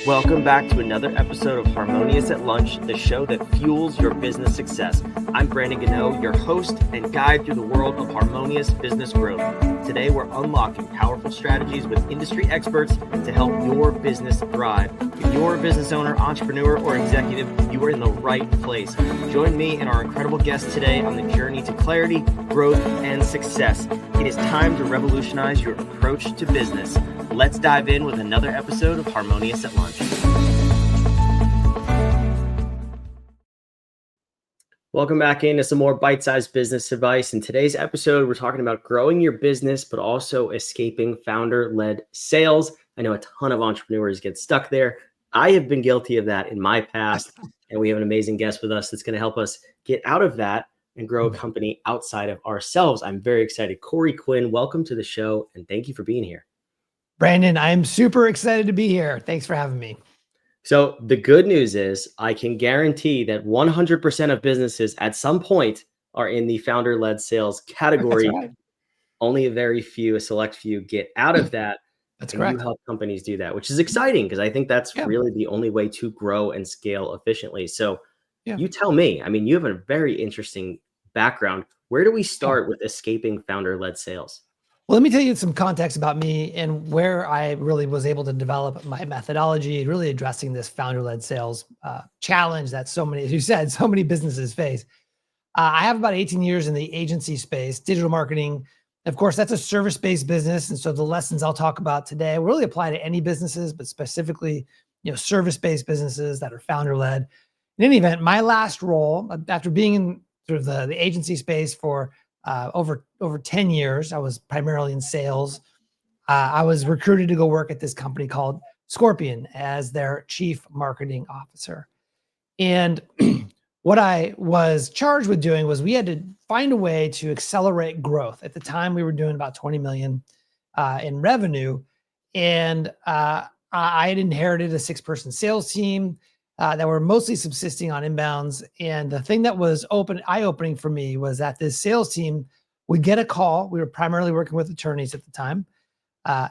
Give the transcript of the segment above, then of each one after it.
Welcome back to another episode of Harmonious at Lunch, the show that fuels your business success. I'm Brandon Gano, your host and guide through the world of harmonious business growth. Today, we're unlocking powerful strategies with industry experts to help your business thrive. If you're a business owner, entrepreneur, or executive, you are in the right place. Join me and our incredible guests today on the journey to clarity, growth, and success. It is time to revolutionize your approach to business. Let's dive in with another episode of Harmonious at Lunch. Welcome back into some more bite-sized business advice. In today's episode, we're talking about growing your business, but also escaping founder-led sales. I know a ton of entrepreneurs get stuck there. I have been guilty of that in my past, and we have an amazing guest with us that's going to help us get out of that and grow a company outside of ourselves. I'm very excited. Corey Quinn, welcome to the show, and thank you for being here. Brandon, I'm super excited to be here. Thanks for having me. So the good news is I can guarantee that 100% of businesses at some point are in the founder-led sales category. That's right. Only a select few get out of that. That's and correct. You help companies do that, which is exciting because I think that's really the only way to grow and scale efficiently. So you tell me, I mean, you have a very interesting background. Where do we start with escaping founder-led sales? Well, let me tell you some context about me and where I really was able to develop my methodology, really addressing this founder-led sales challenge that so many, as you said, so many businesses face. I have about 18 years in the agency space, digital marketing. Of course, that's a service-based business. And so the lessons I'll talk about today really apply to any businesses, but specifically, service-based businesses that are founder-led. In any event, my last role, after being in sort of the agency space for over 10 years, I was primarily in sales. I was recruited to go work at this company called Scorpion as their chief marketing officer. And what I was charged with doing was we had to find a way to accelerate growth. At the time, we were doing about 20 million in revenue. And I had inherited a 6-person sales team that were mostly subsisting on inbounds. And the thing that was eye-opening for me was that this sales team would get a call. We were primarily working with attorneys at the time.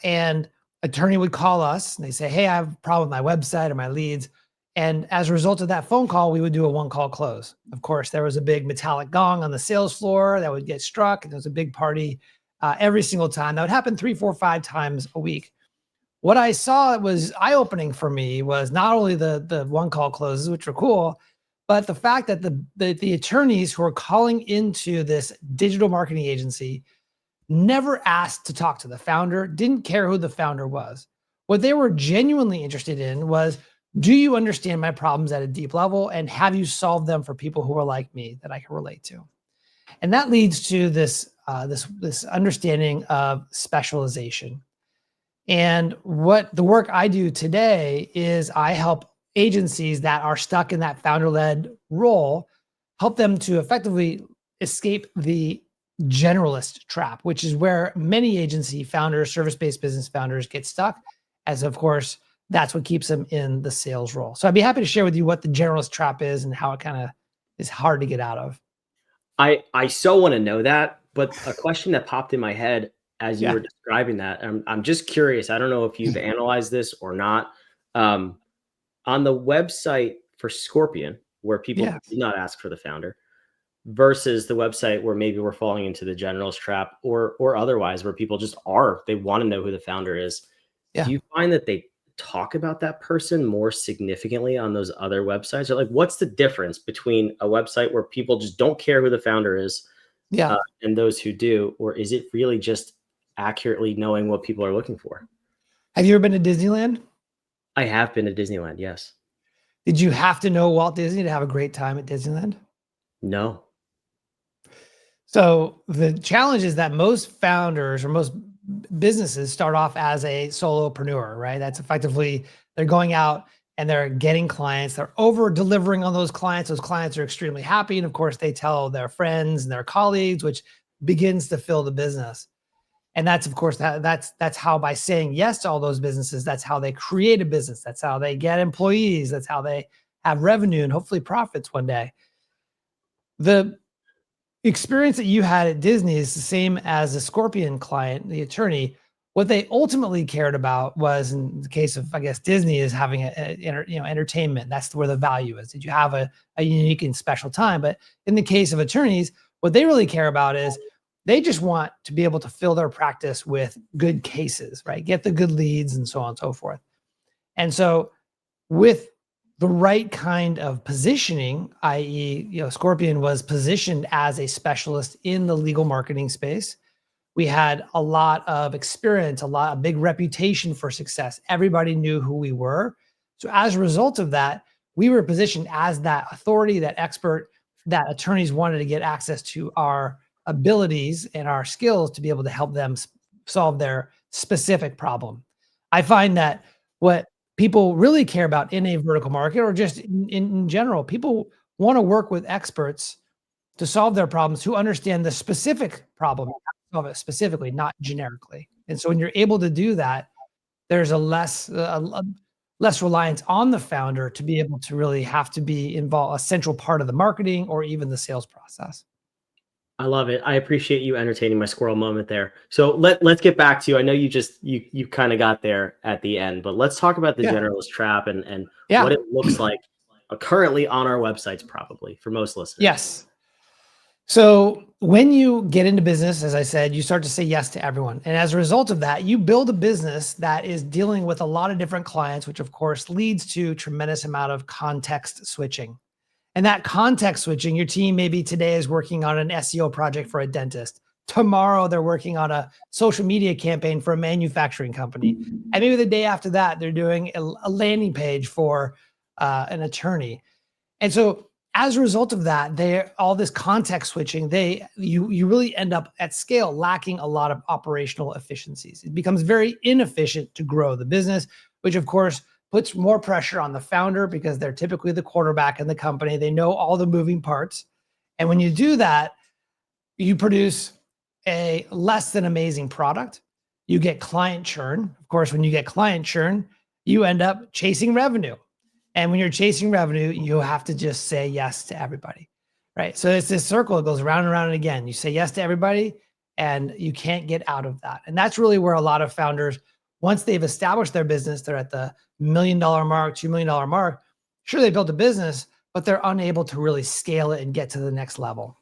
And attorney would call us and they say, hey, I have a problem with my website or my leads. And as a result of that phone call, we would do a one-call close. Of course, there was a big metallic gong on the sales floor that would get struck. And there was a big party every single time. That would happen 3, 4, 5 times a week. What I saw was eye-opening for me was not only the one-call closes, which were cool, but the fact that the attorneys who are calling into this digital marketing agency never asked to talk to the founder, didn't care who the founder was. What they were genuinely interested in was, do you understand my problems at a deep level, and have you solved them for people who are like me that I can relate to? And that leads to this understanding of specialization. And what the work I do today is I help agencies that are stuck in that founder-led role, help them to effectively escape the generalist trap, which is where many agency founders, service-based business founders get stuck, as of course, that's what keeps them in the sales role. So I'd be happy to share with you what the generalist trap is and how it kind of is hard to get out of. I so want to know that, but a question that popped in my head as you were describing that, I'm just curious. I don't know if you've analyzed this or not. On the website for Scorpion, where people do not ask for the founder, versus the website where maybe we're falling into the generalist trap or otherwise, where people just they want to know who the founder is. Do you find that they talk about that person more significantly on those other websites? Or like, what's the difference between a website where people just don't care who the founder is and those who do? Or is it really just accurately knowing what people are looking for? Have you ever been to Disneyland? I have been to Disneyland, yes. Did you have to know Walt Disney to have a great time at Disneyland? No. So the challenge is that most founders or most businesses start off as a solopreneur, right? That's effectively, they're going out and they're getting clients. They're over delivering on those clients. Those clients are extremely happy. And of course they tell their friends and their colleagues, which begins to fill the business. And that's, of course, that's how, by saying yes to all those businesses, that's how they create a business. That's how they get employees. That's how they have revenue and hopefully profits one day. The experience that you had at Disney is the same as the Scorpion client, the attorney. What they ultimately cared about was, in the case of, I guess, Disney, is having entertainment. That's where the value is. Did you have a unique and special time? But in the case of attorneys, what they really care about is they just want to be able to fill their practice with good cases, right? Get the good leads and so on and so forth. And so with the right kind of positioning, i.e., Scorpion was positioned as a specialist in the legal marketing space. We had a lot of experience, a big reputation for success. Everybody knew who we were. So as a result of that, we were positioned as that authority, that expert, that attorneys wanted to get access to our abilities and our skills to be able to help them solve their specific problem. I find that what people really care about in a vertical market, or just in general, people want to work with experts to solve their problems, who understand the specific problem, solve it specifically, not generically. And so when you're able to do that, there's a less reliance on the founder to be able to really have to be involved, a central part of the marketing or even the sales process. I love it. I appreciate you entertaining my squirrel moment there. So let's get back to you. I know you kind of got there at the end, but let's talk about the generalist trap and what it looks like currently on our websites, probably for most listeners. Yes. So when you get into business, as I said, you start to say yes to everyone. And as a result of that, you build a business that is dealing with a lot of different clients, which of course leads to tremendous amount of context switching. And that context switching, your team maybe today is working on an SEO project for a dentist. Tomorrow they're working on a social media campaign for a manufacturing company. And maybe the day after that, they're doing a landing page for an attorney. And so as a result of that, all this context switching, you really end up at scale lacking a lot of operational efficiencies. It becomes very inefficient to grow the business, which of course puts more pressure on the founder because they're typically the quarterback in the company. They know all the moving parts. And when you do that, you produce a less than amazing product. You get client churn. Of course, when you get client churn, you end up chasing revenue. And when you're chasing revenue, you have to just say yes to everybody, right? So it's this circle. It goes around and around and again. You say yes to everybody and you can't get out of that. And that's really where a lot of founders, once they've established their business, they're at the $1 million mark, $2 million mark. Sure, they built a business, but they're unable to really scale it and get to the next level.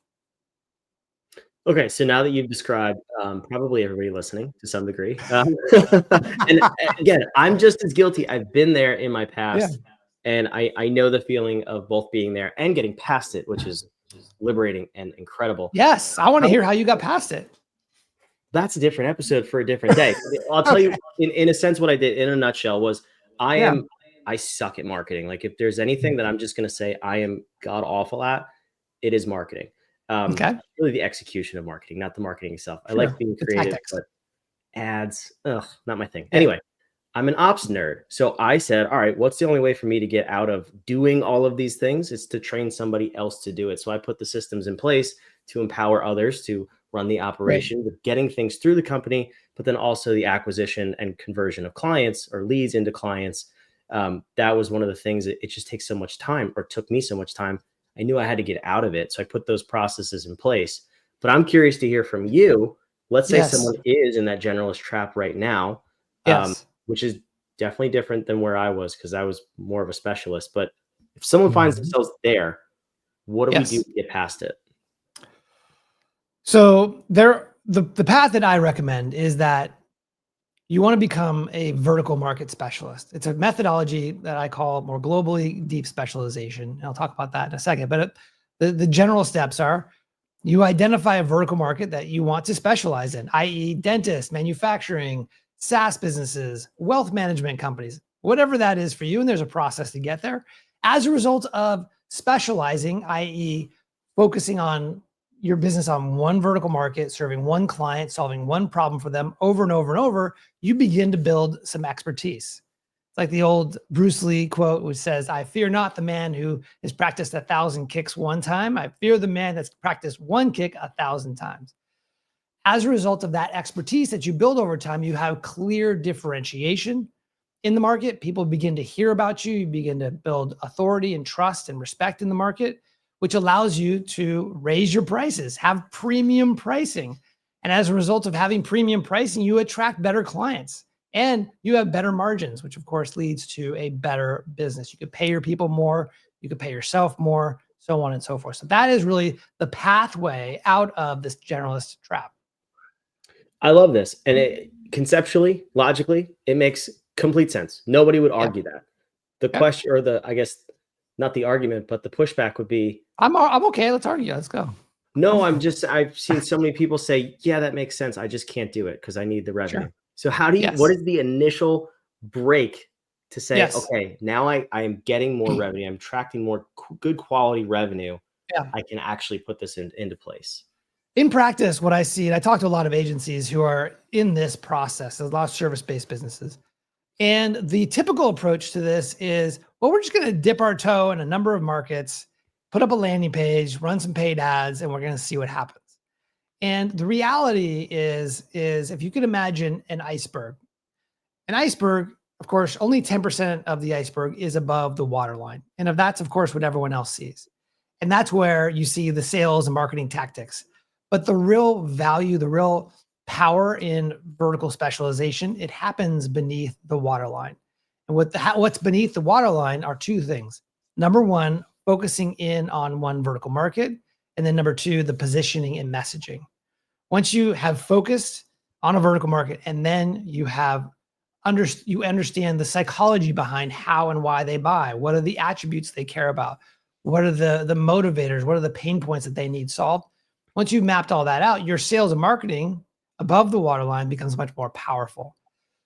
Okay, so now that you've described probably everybody listening to some degree, and again, I'm just as guilty. I've been there in my past, and I know the feeling of both being there and getting past it, which is liberating and incredible. Yes, I want to hear how you got past it. That's a different episode for a different day. I'll tell you, in a sense, what I did in a nutshell was I suck at marketing. Like if there's anything that I'm just going to say I am god awful at, it is marketing. Really the execution of marketing, not the marketing itself. I like being creative, but ads, not my thing. Anyway, I'm an ops nerd. So I said, all right, what's the only way for me to get out of doing all of these things? Is to train somebody else to do it. So I put the systems in place to empower others to run the operation with getting things through the company, but then also the acquisition and conversion of clients or leads into clients. That was one of the things that it just takes so much time, or took me so much time. I knew I had to get out of it. So I put those processes in place. But I'm curious to hear from you. Let's say someone is in that generalist trap right now, which is definitely different than where I was, because I was more of a specialist. But if someone finds themselves there, what do we do to get past it? So the path that I recommend is that you want to become a vertical market specialist. It's a methodology that I call more globally deep specialization. And I'll talk about that in a second. But the general steps are: you identify a vertical market that you want to specialize in, i.e. dentists, manufacturing, SaaS businesses, wealth management companies, whatever that is for you. And there's a process to get there. As a result of specializing, i.e. focusing on your business on one vertical market, serving one client, solving one problem for them over and over and over, you begin to build some expertise. It's like the old Bruce Lee quote, which says, "I fear not the man who has practiced 1,000 kicks one time. I fear the man that's practiced one kick 1,000 times." As a result of that expertise that you build over time, you have clear differentiation in the market. People begin to hear about you. You begin to build authority and trust and respect in the market, which allows you to raise your prices, have premium pricing. And as a result of having premium pricing, you attract better clients and you have better margins, which of course leads to a better business. You could pay your people more, you could pay yourself more, so on and so forth. So that is really the pathway out of this generalist trap. I love this. And it conceptually, logically, it makes complete sense. Nobody would argue that. The question, or I guess not the argument, but the pushback would be, I'm okay. Let's argue. Let's go. No, I've seen so many people say, yeah, that makes sense. I just can't do it because I need the revenue. So what is the initial break to say, okay, now I am getting more revenue. I'm attracting more good quality revenue. I can actually put this into place. In practice, what I see, and I talk to a lot of agencies who are in this process, a lot of service-based businesses. And the typical approach to this is, well, we're just going to dip our toe in a number of markets, put up a landing page, run some paid ads, and we're going to see what happens. And the reality is if you could imagine an iceberg, of course, only 10% of the iceberg is above the waterline. And that's, of course, what everyone else sees. And that's where you see the sales and marketing tactics. But the real value, the real power in vertical specialization, it happens beneath the waterline. And what's beneath the waterline are two things. Number one, focusing in on one vertical market. And then number two, the positioning and messaging. Once you have focused on a vertical market, and then you understand the psychology behind how and why they buy, what are the attributes they care about, what are the motivators, what are the pain points that they need solved. Once you've mapped all that out, your sales and marketing above the waterline becomes much more powerful.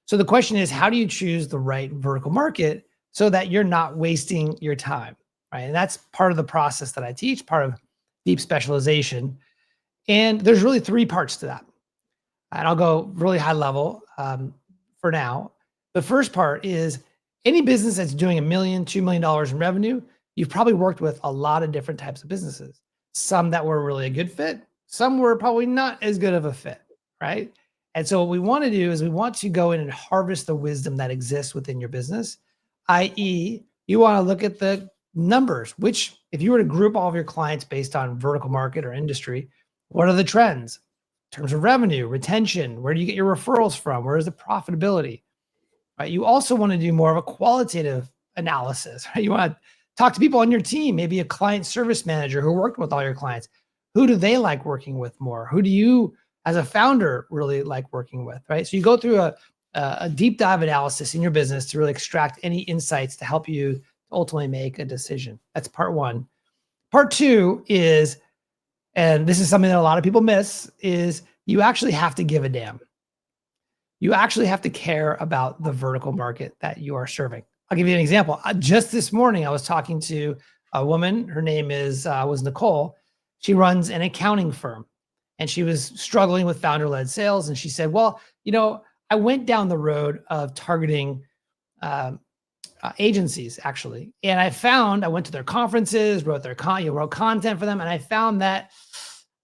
So the question is, how do you choose the right vertical market so that you're not wasting your time, right? And that's part of the process that I teach, part of deep specialization. And there's really three parts to that. And I'll go really high level for now. The first part is any business that's doing $1 million, $2 million in revenue, you've probably worked with a lot of different types of businesses. Some that were really a good fit, some were probably not as good of a fit, right? And so what we want to do is we want to go in and harvest the wisdom that exists within your business, i.e. you want to look at the numbers, which if you were to group all of your clients based on vertical market or industry, what are the trends in terms of revenue, retention? Where do you get your referrals from? Where is the profitability, right? You also want to do more of a qualitative analysis, right? You want to talk to people on your team, maybe a client service manager who worked with all your clients. Who do they like working with more? Who do you, as a founder, really like working with, right? So you go through a deep dive analysis in your business to really extract any insights to help you ultimately make a decision. That's part one. Part two is, and this is something that a lot of people miss, is you actually have to give a damn. You actually have to care about the vertical market that you are serving. I'll give you an example. Just this morning, I was talking to a woman. Her name was Nicole. She runs an accounting firm, and she was struggling with founder-led sales. And she said, well, I went down the road of targeting agencies, actually. And I went to their conferences, wrote content for them. And I found that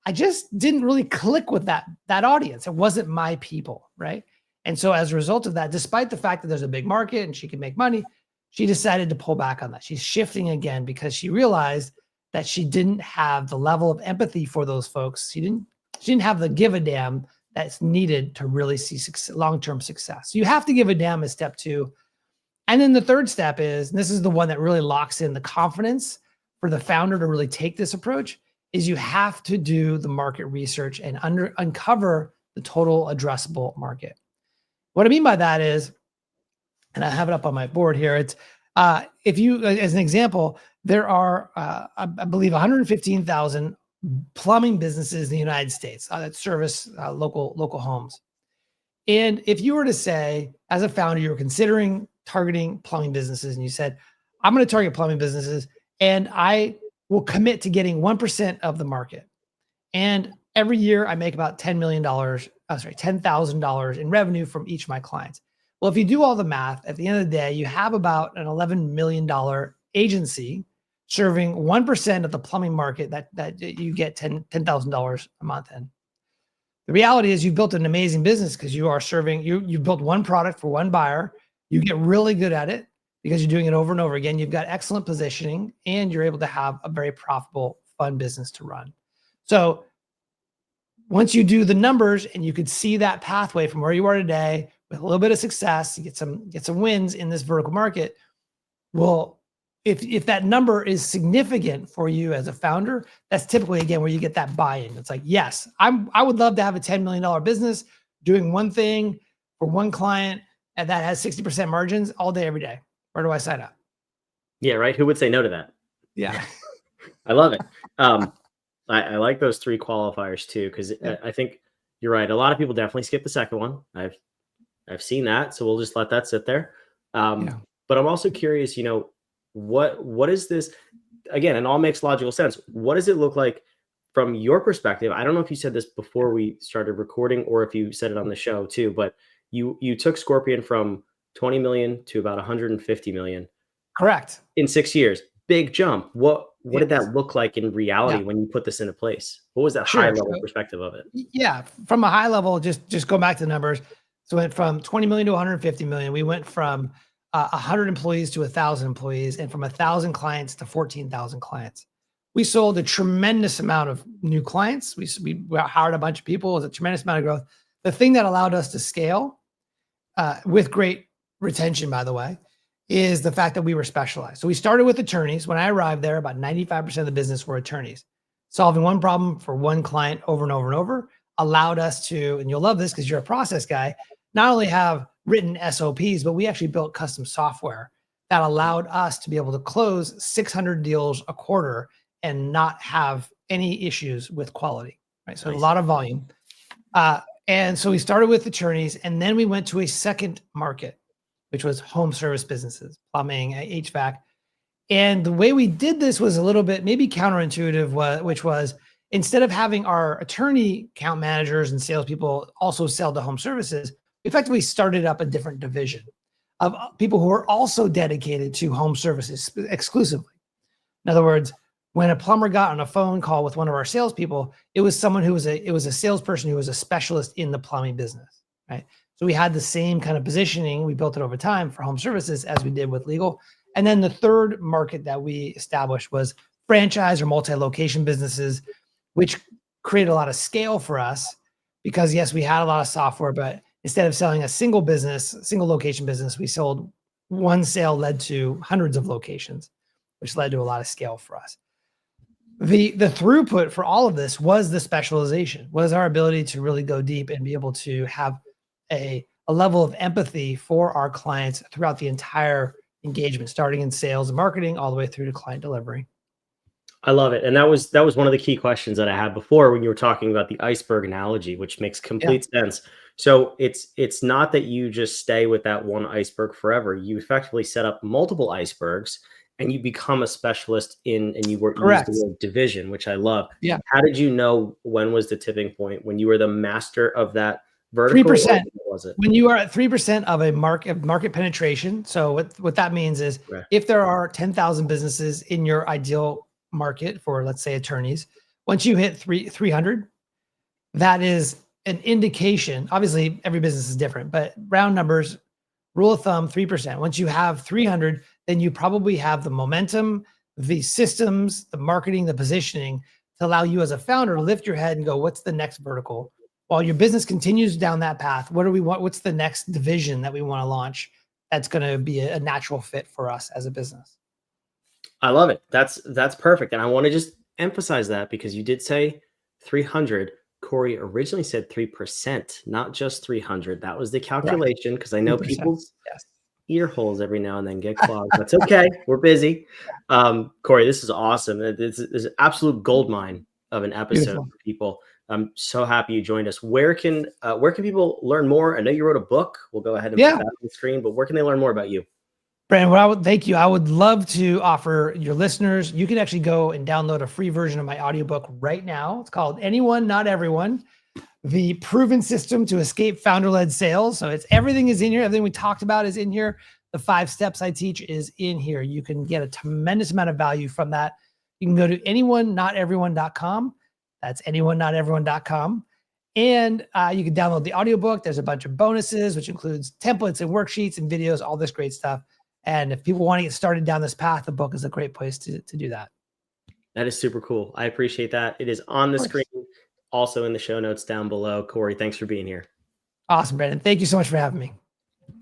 I just didn't really click with that audience. It wasn't my people, right? And so as a result of that, despite the fact that there's a big market and she can make money, she decided to pull back on that. She's shifting again because she realized that she didn't have the level of empathy for those folks. She didn't have the give a damn that's needed to really see long-term success. So you have to give a damn as step two. And then the third step is, and this is the one that really locks in the confidence for the founder to really take this approach, is you have to do the market research and uncover the total addressable market. What I mean by that is, and I have it up on my board here, it's if you, as an example, there are, I believe, 115,000 plumbing businesses in the United States that service local homes. And if you were to say, as a founder, you were considering targeting plumbing businesses, and you said, I'm going to target plumbing businesses, and I will commit to getting 1% of the market. And every year I make about $10,000 in revenue from each of my clients. Well, if you do all the math, at the end of the day, you have about an $11 million agency serving 1% of the plumbing market that you get $10,000 a month in. The reality is you've built an amazing business because you are serving, you've built one product for one buyer. You get really good at it because you're doing it over and over again. You've got excellent positioning and you're able to have a very profitable, fun business to run. So once you do the numbers and you could see that pathway from where you are today with a little bit of success, you get some wins in this vertical market. Well, if that number is significant for you as a founder, that's typically, again, where you get that buy-in. It's like, yes, I would love to have a $10 million business doing one thing for one client and that has 60% margins all day, every day. Where do I sign up? Yeah, right. Who would say no to that? Yeah. I love it. I like those 3 qualifiers too, because I think you're right. A lot of people definitely skip the second one. I've seen that, so we'll just let that sit there. But I'm also curious, what is this? Again, it all makes logical sense. What does it look like from your perspective? I don't know if you said this before we started recording or if you said it on the show too, but you took Scorpion from 20 million to about 150 million. Correct. In 6 years. Big jump. What did Yes. that look like in reality when you put this into place? What was that high level perspective of it? Yeah, from a high level, just go back to the numbers. So it went from 20 million to 150 million. We went from 100 employees to 1,000 employees, and from 1,000 clients to 14,000 clients. We sold a tremendous amount of new clients. We hired a bunch of people. It was a tremendous amount of growth. The thing that allowed us to scale with great retention, by the way, is the fact that we were specialized. So we started with attorneys. When I arrived there, about 95% of the business were attorneys. Solving one problem for one client over and over and over allowed us to, and you'll love this because you're a process guy, not only have written SOPs, but we actually built custom software that allowed us to be able to close 600 deals a quarter and not have any issues with quality, right? So nice. A lot of volume. And so we started with attorneys, and then we went to a second market, which was home service businesses, plumbing, HVAC. And the way we did this was a little bit maybe counterintuitive, which was instead of having our attorney account managers and salespeople also sell to home services, we effectively started up a different division of people who are also dedicated to home services exclusively. In other words, when a plumber got on a phone call with one of our salespeople, it was someone who was a salesperson who was a specialist in the plumbing business, right? So we had the same kind of positioning. We built it over time for home services as we did with legal. And then the third market that we established was franchise or multi-location businesses, which created a lot of scale for us because yes, we had a lot of software, but instead of selling a single location business, we sold one sale led to hundreds of locations, which led to a lot of scale for us. The throughput for all of this was the specialization, was our ability to really go deep and be able to have a level of empathy for our clients throughout the entire engagement, starting in sales and marketing all the way through to client delivery. I love it. And that was one of the key questions that I had before when you were talking about the iceberg analogy, which makes complete sense. So it's not that you just stay with that one iceberg forever. You effectively set up multiple icebergs and you become a specialist and you use the word division, which I love. Yeah. How did you know when was the tipping point when you were the master of that vertical? 3%. Was it? When you are at 3% of a market penetration. So what that means is if there are 10,000 businesses in your ideal market for, let's say, attorneys, once you hit 300, that is an indication. Obviously, every business is different, but round numbers, rule of thumb, 3%. Once you have 300, then you probably have the momentum, the systems, the marketing, the positioning to allow you as a founder to lift your head and go, what's the next vertical? While your business continues down that path, what do we want? What's the next division that we want to launch that's going to be a natural fit for us as a business? I love it. That's perfect. And I want to just emphasize that because you did say 300. Corey originally said 3%, not just 300. That was the calculation because I know 3%. People's ear holes every now and then get clogged. That's okay. We're busy. Corey, this is awesome. This is an absolute goldmine of an episode for people. I'm so happy you joined us. Where can people learn more? I know you wrote a book. We'll go ahead and put that on the screen, but where can they learn more about you? Brandon, thank you. I would love to offer your listeners, you can actually go and download a free version of my audiobook right now. It's called Anyone, Not Everyone, the proven system to escape founder-led sales. So everything is in here. Everything we talked about is in here. The 5 steps I teach is in here. You can get a tremendous amount of value from that. You can go to anyonenoteveryone.com. That's anyonenoteveryone.com. And you can download the audiobook. There's a bunch of bonuses, which includes templates and worksheets and videos, all this great stuff. And if people want to get started down this path, the book is a great place to do that. That is super cool. I appreciate that. It is on the screen. also in the show notes down below. Corey, thanks for being here. Awesome, Brandon. Thank you so much for having me.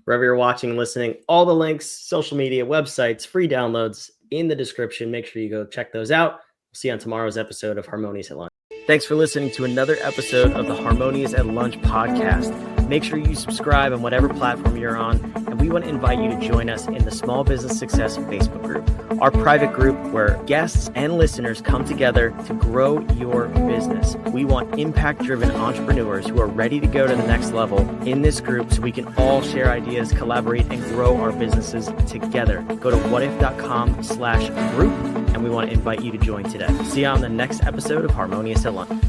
Wherever you're watching and listening, all the links, social media, websites, free downloads in the description. Make sure you go check those out. We'll see you on tomorrow's episode of Harmonious at Lunch. Thanks for listening to another episode of the Harmonious at Lunch podcast. Make sure you subscribe on whatever platform you're on, and we want to invite you to join us in the Small Business Success Facebook group, our private group where guests and listeners come together to grow your business. We want impact-driven entrepreneurs who are ready to go to the next level in this group so we can all share ideas, collaborate, and grow our businesses together. Go to whatif.com/group, and we want to invite you to join today. See you on the next episode of Harmonious at Lunch.